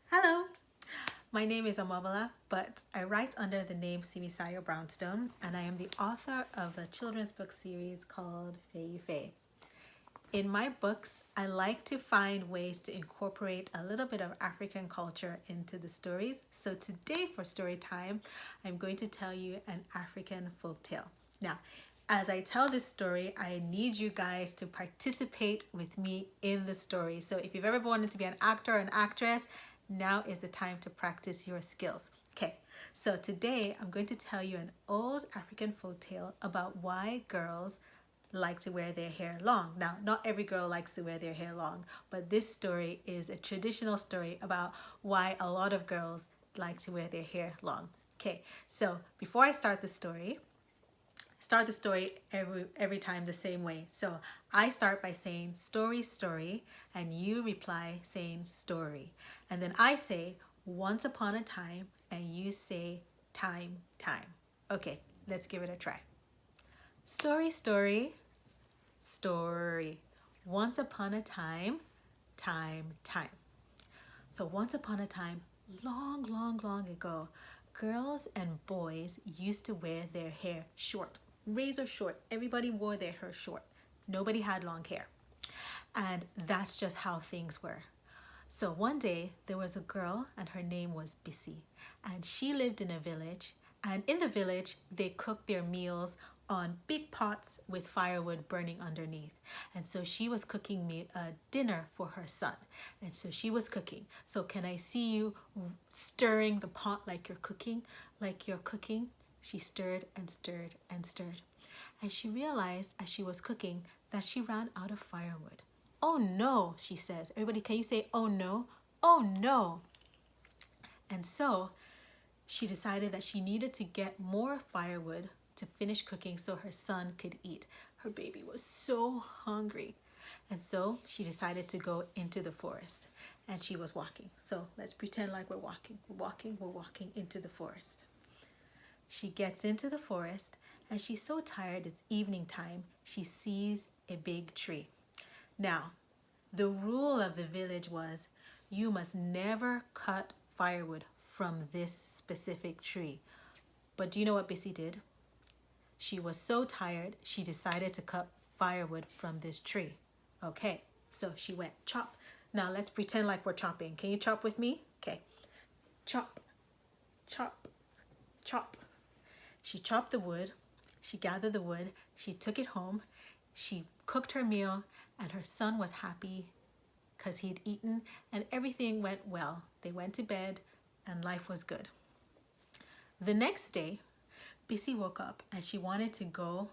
Hello, my name is Amabala, but I write under the name Simisayo Brownstone, and I am the author of a children's book series called Fei Fei. In my books, I like to find ways to incorporate a little bit of African culture into the stories. So today for story time, I'm going to tell you an African folktale. Now, as I tell this story, I need you guys to participate with me in the story. So if you've ever wanted to be an actor or an actress, now is the time to practice your skills. Okay, so today I'm going to tell you an old African folktale about why girls like to wear their hair long. Now, not every girl likes to wear their hair long, but this story is a traditional story about why a lot of girls like to wear their hair long. Okay, so before I start the story every time the same way. So I start by saying story, story, and you reply saying story. And then I say once upon a time, and you say time, time. Okay, let's give it a try. Story, story, story. Once upon a time, time, time. So once upon a time, long, long, long ago, girls and boys used to wear their hair short, razor short. Everybody wore their hair short. Nobody had long hair. And that's just how things were. So one day there was a girl and her name was Bissy, and she lived in a village, and in the village they cooked their meals on big pots with firewood burning underneath. And so she was cooking me a dinner for her son. And so she was cooking. So can I see you stirring the pot like you're cooking? Like you're cooking? She stirred and stirred and stirred. And she realized as she was cooking that she ran out of firewood. Oh no, she says. Everybody, can you say, oh no? Oh no. And so she decided that she needed to get more firewood to finish cooking so her son could eat. Her baby was so hungry. And so she decided to go into the forest, and she was walking. So let's pretend like we're walking. We're walking into the forest. She gets into the forest, and she's so tired, it's evening time. She sees a big tree. Now, the rule of the village was you must never cut firewood from this specific tree. But do you know what Bissy did? She was so tired, she decided to cut firewood from this tree. Okay, so she went chop. Now let's pretend like we're chopping. Can you chop with me? Okay. Chop, chop, chop. She chopped the wood, she gathered the wood, she took it home, she cooked her meal, and her son was happy because he'd eaten and everything went well. They went to bed and life was good. The next day, Bissy woke up and she wanted to go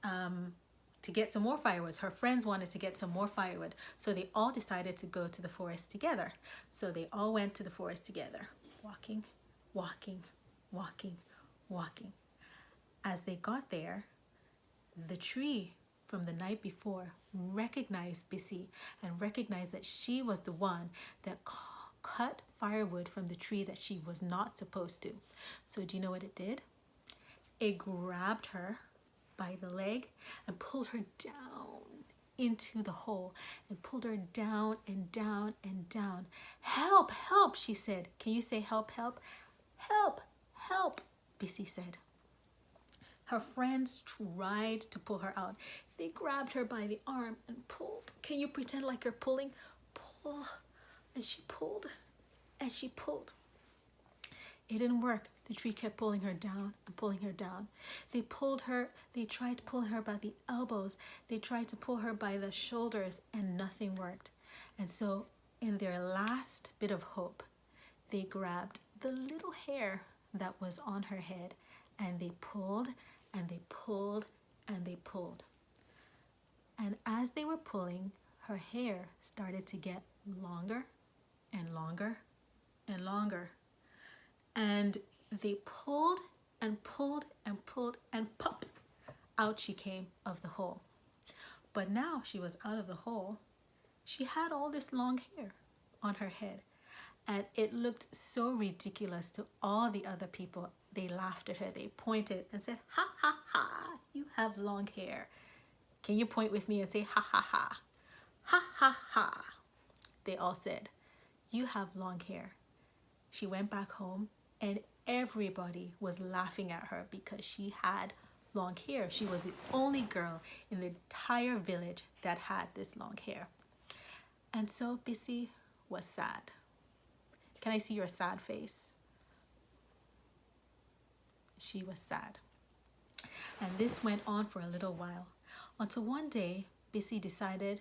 to get some more firewood. Her friends wanted to get some more firewood, so they all decided to go to the forest together. So they all went to the forest together, walking, walking, walking, walking. As they got there, the tree from the night before recognized Bissy and recognized that she was the one that cut firewood from the tree that she was not supposed to. So do you know what it did? It grabbed her by the leg and pulled her down into the hole and pulled her down and down and down. Help, help, she said. Can you say help, help? Help, help, Bissy said. Her friends tried to pull her out. They grabbed her by the arm and pulled. Can you pretend like you're pulling? Pull. And she pulled and she pulled. It didn't work. The tree kept pulling her down and pulling her down. They pulled her, they tried to pull her by the elbows. They tried to pull her by the shoulders and nothing worked. And so in their last bit of hope, they grabbed the little hair that was on her head and they pulled and they pulled and they pulled. And as they were pulling, her hair started to get longer and longer and longer. And they pulled and pulled and pulled and pop, out she came of the hole. But now she was out of the hole. She had all this long hair on her head, and it looked so ridiculous to all the other people. They laughed at her. They pointed and said, ha ha ha, you have long hair. Can you point with me and say ha ha ha? Ha ha ha. They all said, you have long hair. She went back home and everybody was laughing at her because she had long hair. She was the only girl in the entire village that had this long hair. And so Bissy was sad. Can I see your sad face? She was sad. And this went on for a little while until one day Bissy decided,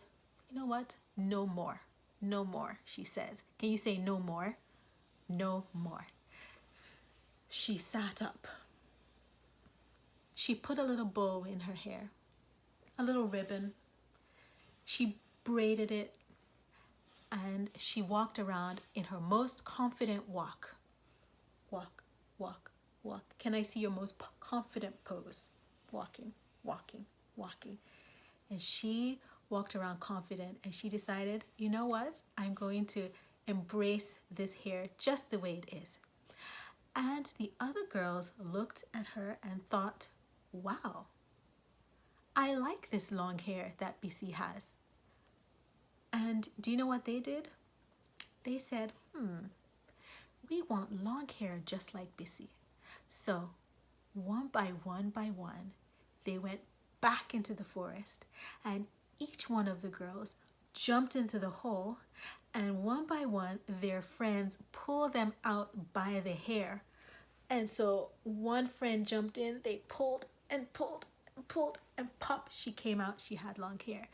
you know what? No more. No more, she says. Can you say no more? No more. She sat up. She put a little bow in her hair, a little ribbon. She braided it and she walked around in her most confident walk. Walk, walk, walk. Can I see your most confident pose? Walking, walking, walking. And she walked around confident and she decided, you know what? I'm going to embrace this hair just the way it is. And the other girls looked at her and thought, wow, I like this long hair that Bissy has. And do you know what they did? They said, we want long hair just like Bissy. So one by one, they went back into the forest and each one of the girls jumped into the hole, and one by one their friends pulled them out by the hair. And so one friend jumped in, they pulled and pulled and pulled, and pop, she came out, she had long hair.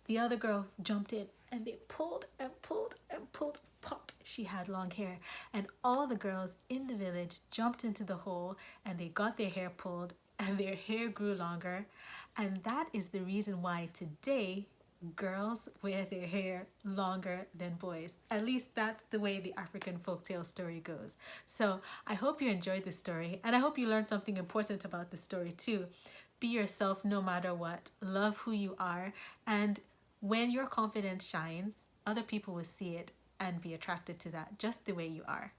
The other girl jumped in and they pulled and pulled and pulled, pop, she had long hair. And all the girls in the village jumped into the hole and they got their hair pulled and their hair grew longer. And that is the reason why today girls wear their hair longer than boys. At least that's the way the African folktale story goes. So I hope you enjoyed this story, and I hope you learned something important about the story too. Be yourself no matter what. Love who you are, and when your confidence shines, other people will see it and be attracted to that just the way you are.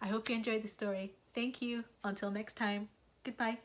I hope you enjoyed the story. Thank you. Until next time. Goodbye.